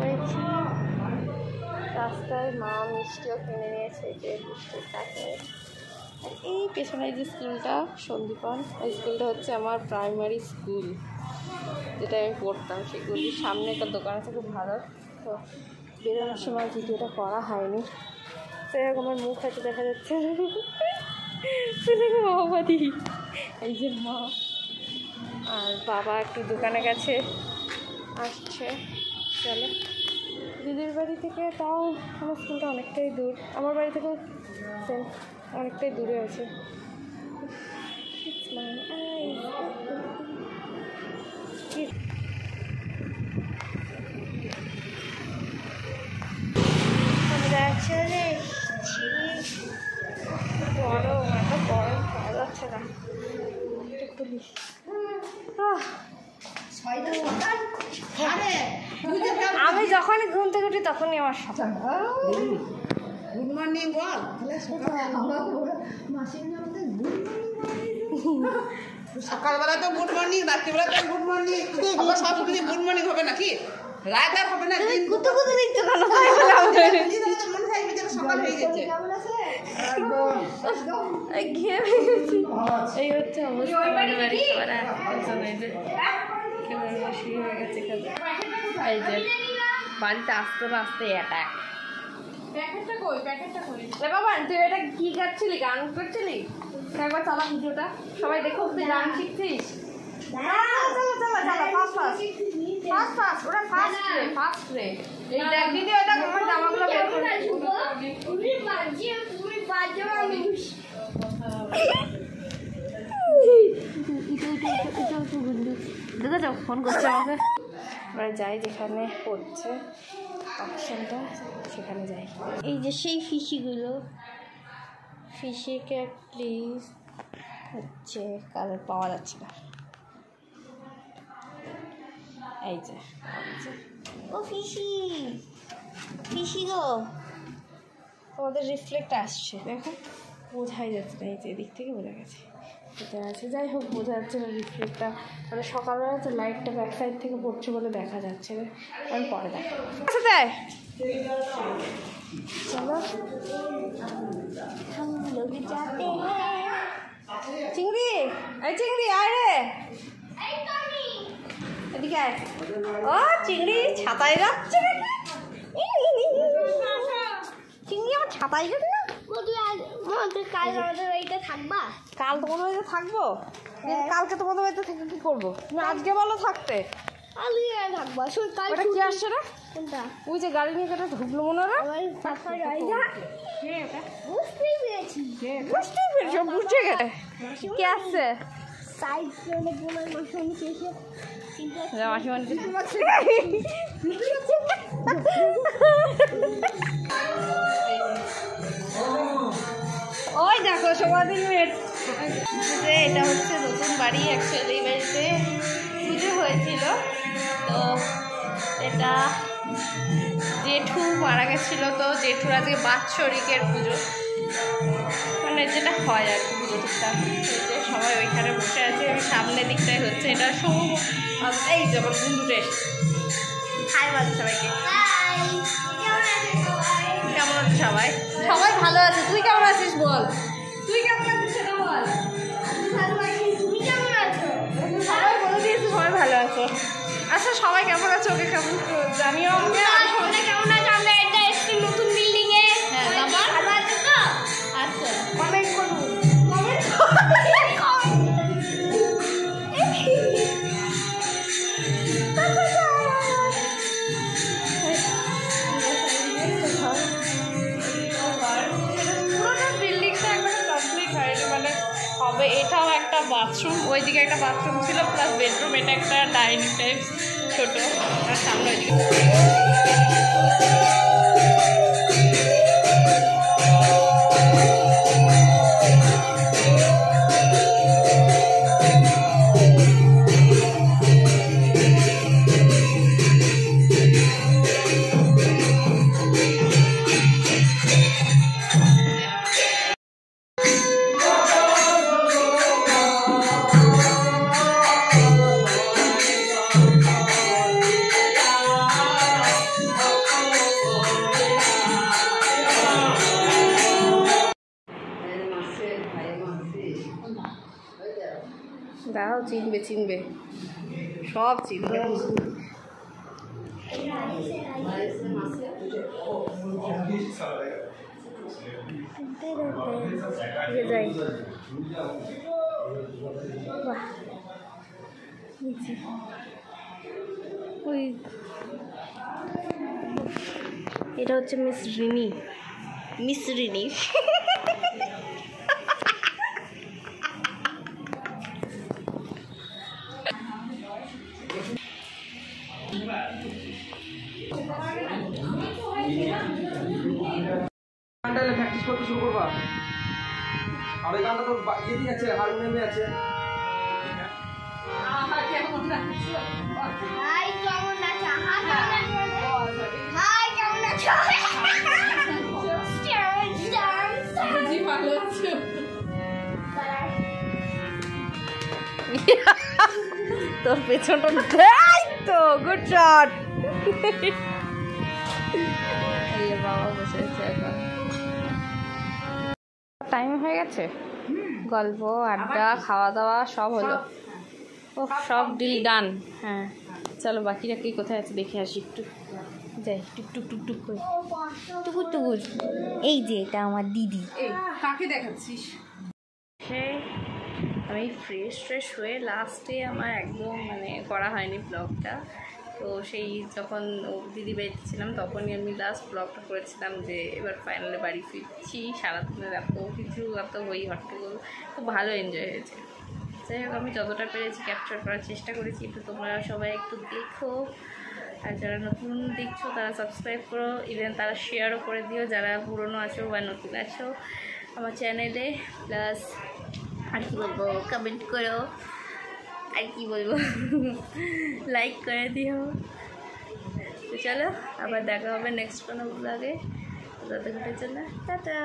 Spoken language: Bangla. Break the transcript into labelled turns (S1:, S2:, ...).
S1: হয়েছি। রাস্তায় মা মিষ্টিও কিনে নিয়েছে, যে মিষ্টির প্যাকেট। এই পেছনে যে স্কুলটা সন্দীপন, ওই স্কুলটা হচ্ছে আমার প্রাইমারি স্কুল, যেটা আমি পড়তাম। সেগুলির সামনে একটা দোকান আছে খুব ভালো। তো বেরোনোর সময় ভিডিওটা করা হয়নি, তো এরকম আমার মুখ হয়তো দেখা যাচ্ছে। মামাদি, এই যে মা আর বাবা একটু দোকানে গেছে, আসছে। চলো, দিদির বাড়ি থেকে তাও আমার স্কুলটা অনেকটাই দূর, আমার বাড়ি থেকেও অনেকটাই দূরে আছে। আমরা চলে এসেছি। গরম, এত গরম পাওয়া যাচ্ছে না। আমি যখনই ঘুম থেকে উঠি তখনই আমার সকাল।
S2: গুড মর্নিং বল। সকালবেলা তো গুড মর্নিং, রাত্রিবেলা তো গুড মর্নিং, আবার সব কিছু গুড মর্নিং হবে নাকি? রাত আর হবে না, দিন
S1: কুতু কুতু দিচ্ছ কেন?
S2: মনে হয় সকাল হয়ে গেছে।
S1: এই হচ্ছে অবস্থা। এই যে বাড়িতে আসতে না আসতে অ্যাটাক। বাবা তুই এটা কি গাচ্ছিলি, গান করছিলি? একবার চালা ভিডিওটা, সবাই দেখো তুই গান শিখছিস। জামাগুলো বের করে ফোন করছে আমাকে। আমরা যাই যেখানে পড়ছে অপশনটা, সেখানে যাই। এই যে সেই ফিশিগুলো, ফিশিকে প্লিজ হচ্ছে কালার পাওয়া যাচ্ছে না। এই যে ও ফিশি, ফিশি গো, তোমাদের রিফ্লেক্ট আসছে, দেখো বোঝাই যাচ্ছে না। এই যে এদিক থেকে বোঝা গেছে, এটা আছে। যাই হোক, বোঝা যাচ্ছে না রিফ্লেক্টটা, মানে সকালবেলা তো লাইটটা ব্যাক সাইড থেকে পড়ছে বলে দেখা যাচ্ছে না। আমি পরে দেখো। দেয় চলো, চিংড়ি, এই চিংড়ি আয় রে, এদিকে আয়। ও চিংড়ি ছাতায় যাচ্ছে নাকি? চিংড়ি আমার ছাতায় যাবে না? কাল আমাদের বাড়িতে থাকবা? কাল তোমাদের বাড়িতে থাকবো? কালকে তোমাদের বাড়িতে থেকে কি করবো? তুমি আজকে বলো থাকতে। থাকবা ওটা কি আসছে না? কোনটা? ওই যে গাড়ি নিয়ে কেটে ঢুকলো মনে হয়। বুঝতেই পেরেছি, বুঝতে গেছে কে আসছে। ওই দেখো সমাধি, এটা হচ্ছে নতুন বাড়ি। অ্যাকচুয়ালি এই বাড়িতে পুজো হয়েছিল, তো এটা জেঠু মারা গেছিলো, তো জেঠুর আজকে বাৎসরিকের পুজো, মানে যেটা হয় আর কি পুজো টুকটাক। সবাই ওইখানে বসে আছে, আমি সামনের দিকটাই হচ্ছে এটা সৌ। এই যে আমার বন্ধুটা এসেছে, হাই বল সবাইকে। কেমন আছে সবাই? সবাই ভালো আছে। তুই কেমন আছিস বল? তুই কেমন আছিস সেটা বল। তুমি কেমন আছো? সবাই বলে দিয়েছে সবাই ভালো আছো। আচ্ছা সবাই কেমন আছে ওকে কেমন জানিও। আমরা কেমন আছো? আমরা এটা এসছি নতুন বিল্ডিং এ। হ্যাঁ ভালো আছে তো? আচ্ছা কমেন্ট করুন, কমেন্ট হবে। এটাও একটা বাথরুম, ওইদিকে একটা বাথরুম ছিল প্লাস বেডরুম, এটা একটা ডাইনিং টাইপ ছোট, আর সামনে ওইদিকে দাঁড়াও, চিনবে চিনবে, সব চিনবে। যাই ওই এটা হচ্ছে মিস রিনি।
S3: গানটা প্র্যাকটিস করতে শুরু করবা। আর এই গানটা তো ইয়েতেই আছে, হারমোনিয়ামে আছে।
S1: তোর পেছনটা তো গুড শট। বাবা বসে আছে এখন, টাইম হয়ে গেছে, গল্প আড্ডা খাওয়া দাওয়া সব হলো। ও সব ডিল ডান। হ্যাঁ চলো বাকিরা কি কোথায় আছে দেখে আসি একটু, যাই টুকটুক টুকটুক করে টুকুর টুকুর। এই যে এটা আমার দিদি।
S2: কাকে দেখাচ্ছিস?
S1: আমি ফ্রেশ হয়ে লাস্টে আমার একদম মানে করা হয়নি ব্লগটা, তো সেই যখন দিদি বাড়িতে ছিলাম তখনই আমি লাস্ট ব্লগটা করেছিলাম যে এবার ফাইনালি বাড়ি ফিরছি। সারাদিনের এত কিছু, এত হই হট্টগোল, খুব ভালো এনজয় হয়েছে। যাই হোক আমি যতটা পেরেছি ক্যাপচার করার চেষ্টা করেছি, একটু তোমরা সবাই একটু দেখো, আর যারা নতুন দেখছো তারা সাবস্ক্রাইব করো, ইভেন তারা শেয়ারও করে দিও যারা পুরনো আছো বা নতুন আছো আমার চ্যানেলে। প্লাস আর কি বলবো, কমেন্ট করো, আর কি বলবো, লাইক করে দিও। তো চলো আবার দেখা হবে নেক্সট কোনো ব্লগে, ততক্ষণের জন্য টাটা।